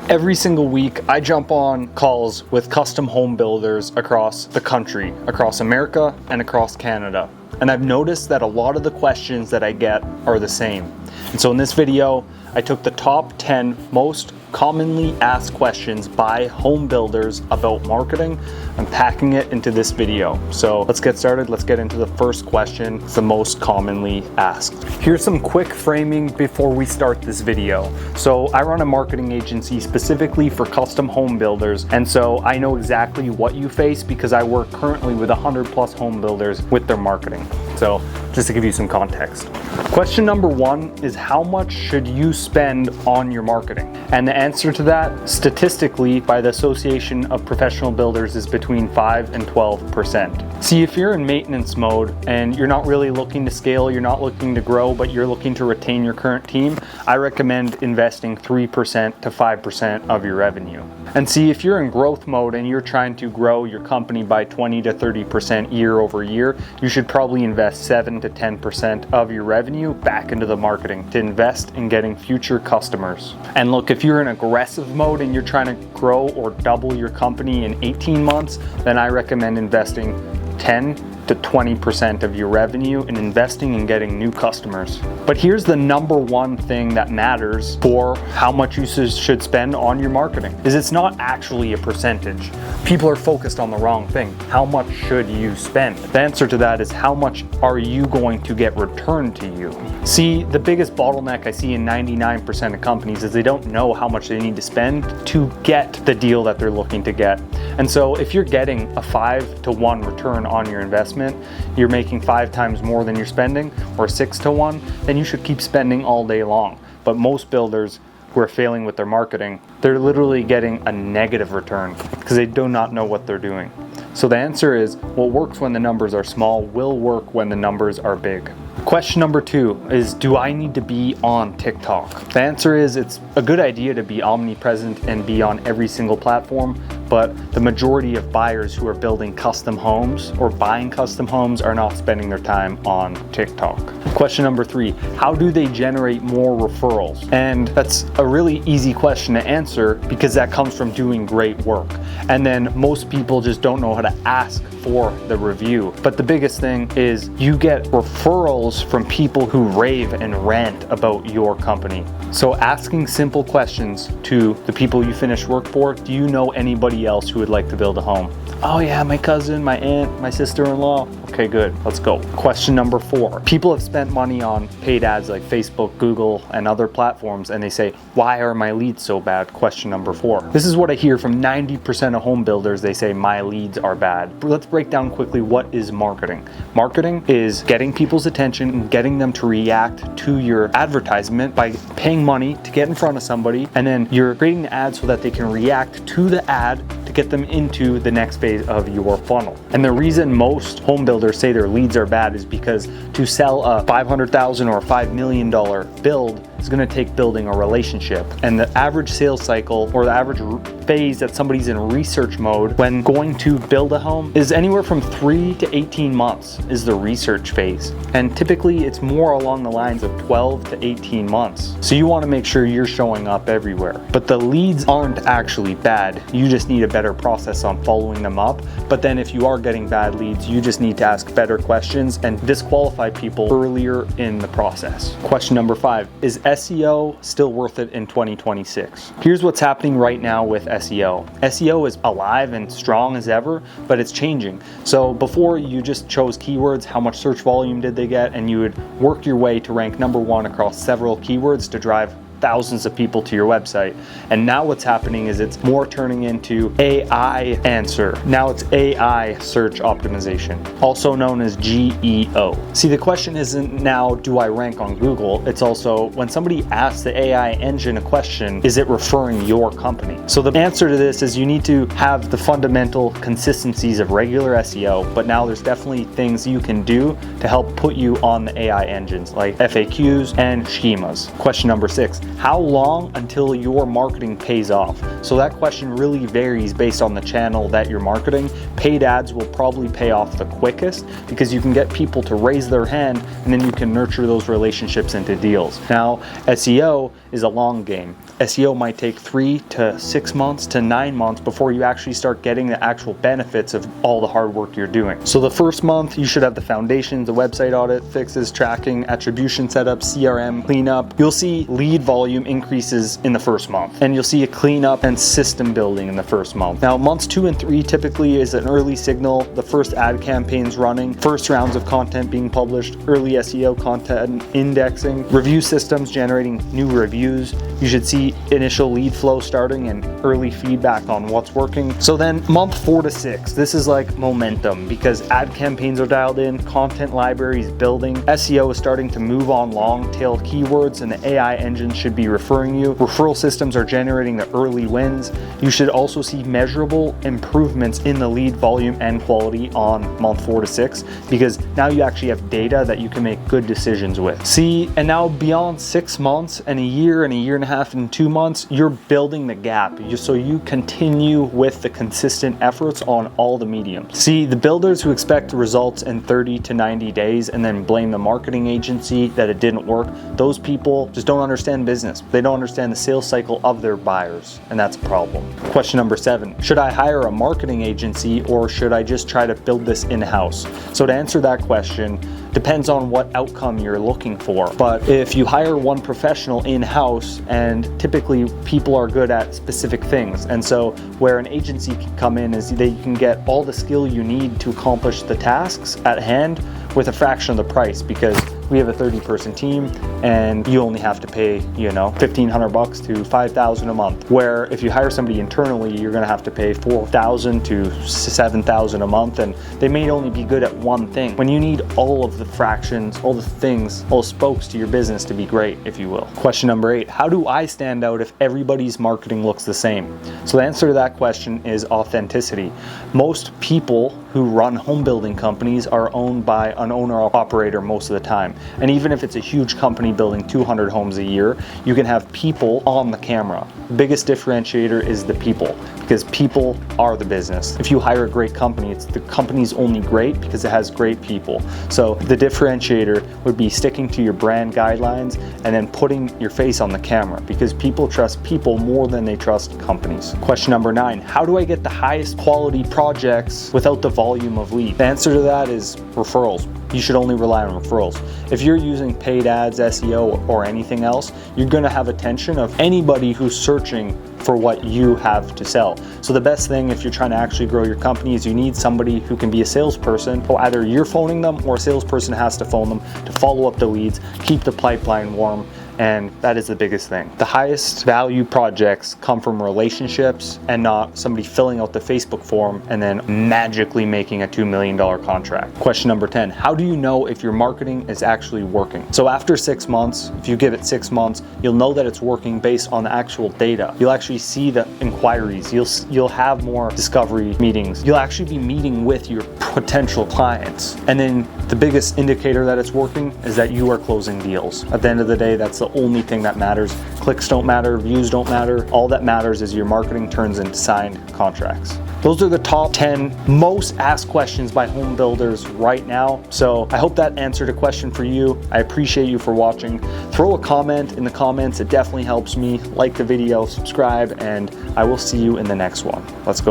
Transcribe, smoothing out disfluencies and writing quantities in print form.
Every single week, I jump on calls with custom home builders across the country, across America and across Canada. And I've noticed that a lot of the questions that I get are the same. And so in this video, I took the top 10 most commonly asked questions by home builders about marketing. I'm packing it into this video. So let's get started. Let's get into the first question. It's the most commonly asked. Here's some quick framing before we start this video. So I run a marketing agency specifically for custom home builders. And so I know exactly what you face because I work currently with 100+ home builders with their marketing. So just to give you some context. Question number one is, how much should you spend on your marketing? And the answer to that, statistically, by the Association of Professional Builders, is between 5 and 12%. See, if you're in maintenance mode and you're not really looking to scale, you're not looking to grow, but you're looking to retain your current team, I recommend investing 3% to 5% of your revenue. And see, if you're in growth mode and you're trying to grow your company by 20 to 30% year over year, you should probably invest 7 to 10% of your revenue back into the marketing to invest in getting future customers. And look, if you're in aggressive mode and you're trying to grow or double your company in 18 months, then I recommend investing 10 to 20% of your revenue in investing in getting new customers. But here's the number one thing that matters for how much you should spend on your marketing, is it's not actually a percentage. People are focused on the wrong thing. How much should you spend? The answer to that is, how much are you going to get returned to you? See, the biggest bottleneck I see in 99% of companies is they don't know how much they need to spend to get the deal that they're looking to get. And so if you're getting a 5 to 1 return on your investment, you're making 5 times more than you're spending, or 6 to 1, then you should keep spending all day long. But most builders who are failing with their marketing, they're literally getting a negative return because they do not know what they're doing. So the answer is, what works when the numbers are small will work when the numbers are big. Question number 2 is, do I need to be on TikTok? The answer is, it's a good idea to be omnipresent and be on every single platform, but the majority of buyers who are building custom homes or buying custom homes are not spending their time on TikTok. Question number 3, how do they generate more referrals? And that's a really easy question to answer because that comes from doing great work. And then most people just don't know how to ask for the review. But the biggest thing is, you get referrals from people who rave and rant about your company. So asking simple questions to the people you finish work for: do you know anybody else who would like to build a home? Oh yeah, my cousin, my aunt, my sister-in-law. Okay, good, let's go. Question number 4. People have spent money on paid ads like Facebook, Google, and other platforms, and they say, why are my leads so bad? Question number 4. This is what I hear from 90% of home builders. They say, my leads are bad. Let's break down quickly, what is marketing? Marketing is getting people's attention and getting them to react to your advertisement by paying money to get in front of somebody, and then you're creating the ad so that they can react to the ad to get them into the next phase of your funnel. And the reason most home builders say their leads are bad is because to sell a $500,000 or $5 million build is going to take building a relationship. And the average sales cycle, or the average phase that somebody's in research mode when going to build a home, is anywhere from 3 to 18 months is the research phase. And typically it's more along the lines of 12 to 18 months. So you want to make sure you're showing up everywhere. But the leads aren't actually bad. You just need a better process on following them up. But then if you are getting bad leads, you just need to ask better questions and disqualify people earlier in the process. Question number 5, is SEO still worth it in 2026? Here's what's happening right now with SEO. SEO is alive and strong as ever, but it's changing. So before, you just chose keywords, how much search volume did they get, and you would work your way to rank number 1 across several keywords to drive thousands of people to your website. And now what's happening is it's more turning into AI answer. Now it's AI search optimization, also known as GEO. See, the question isn't now, do I rank on Google? It's also, when somebody asks the AI engine a question, is it referring your company? So the answer to this is, you need to have the fundamental consistencies of regular SEO, but now there's definitely things you can do to help put you on the AI engines, like FAQs and schemas. Question number 6, how long until your marketing pays off? So that question really varies based on the channel that you're marketing. Paid ads will probably pay off the quickest because you can get people to raise their hand and then you can nurture those relationships into deals. Now, SEO is a long game. SEO might take 3 to 6 months to 9 months before you actually start getting the actual benefits of all the hard work you're doing. So the first month, you should have the foundations, the website audit, fixes, tracking, attribution setup, CRM, cleanup. You'll see lead volume increases in the first month, and you'll see a cleanup and system building in the first month. Now, months 2 and 3 typically is an early signal, the first ad campaigns running, first rounds of content being published, early SEO content indexing, review systems generating new reviews. You should see initial lead flow starting and early feedback on what's working. So then month 4 to 6, this is like momentum because ad campaigns are dialed in, content libraries building, SEO is starting to move on long tail keywords, and the AI engine should be referring you. Referral systems are generating the early wins. You should also see measurable improvements in the lead volume and quality on month 4 to 6 because now you actually have data that you can make good decisions with. See, and now beyond 6 months and a year and a half and 2 months, you're building the gap so you continue with the consistent efforts on all the mediums. See, the builders who expect results in 30 to 90 days and then blame the marketing agency that it didn't work, those people just don't understand business. They don't understand the sales cycle of their buyers, and that's a problem. Question number 7, should I hire a marketing agency or should I just try to build this in-house? So to answer that question, depends on what outcome you're looking for. But if you hire one professional in-house, and typically people are good at specific things, and so where an agency can come in is they can get all the skill you need to accomplish the tasks at hand with a fraction of the price because we have a 30-person team and you only have to pay, $1,500 to $5,000 a month. Where if you hire somebody internally, you're gonna have to pay $4,000 to $7,000 a month, and they may only be good at one thing. When you need all of the fractions, all the things, all the spokes to your business to be great, if you will. Question number 8, how do I stand out if everybody's marketing looks the same? So the answer to that question is authenticity. Most people who run home building companies are owned by an owner-operator most of the time. And even if it's a huge company building 200 homes a year, you can have people on the camera. The biggest differentiator is the people, because people are the business. If you hire a great company, the company's only great because it has great people. So the differentiator would be sticking to your brand guidelines and then putting your face on the camera because people trust people more than they trust companies. Question number 9, how do I get the highest quality projects without the volume of leads? The answer to that is referrals. You should only rely on referrals. If you're using paid ads, SEO, or anything else, you're gonna have attention of anybody who's searching for what you have to sell. So the best thing if you're trying to actually grow your company is you need somebody who can be a salesperson, or either you're phoning them or a salesperson has to phone them to follow up the leads, keep the pipeline warm, and that is the biggest thing. The highest value projects come from relationships and not somebody filling out the Facebook form and then magically making a $2 million contract. Question number 10, how do you know if your marketing is actually working? So after 6 months, if you give it 6 months, you'll know that it's working based on the actual data. You'll actually see the inquiries. You'll have more discovery meetings. You'll actually be meeting with your potential clients. And then the biggest indicator that it's working is that you are closing deals. At the end of the day, that's the only thing that matters. Clicks don't matter, views don't matter. All that matters is your marketing turns into signed contracts. Those are the top 10 most asked questions by home builders right now. So I hope that answered a question for you. I appreciate you for watching. Throw a comment in the comments. It definitely helps me. Like the video, subscribe, and I will see you in the next one. Let's go.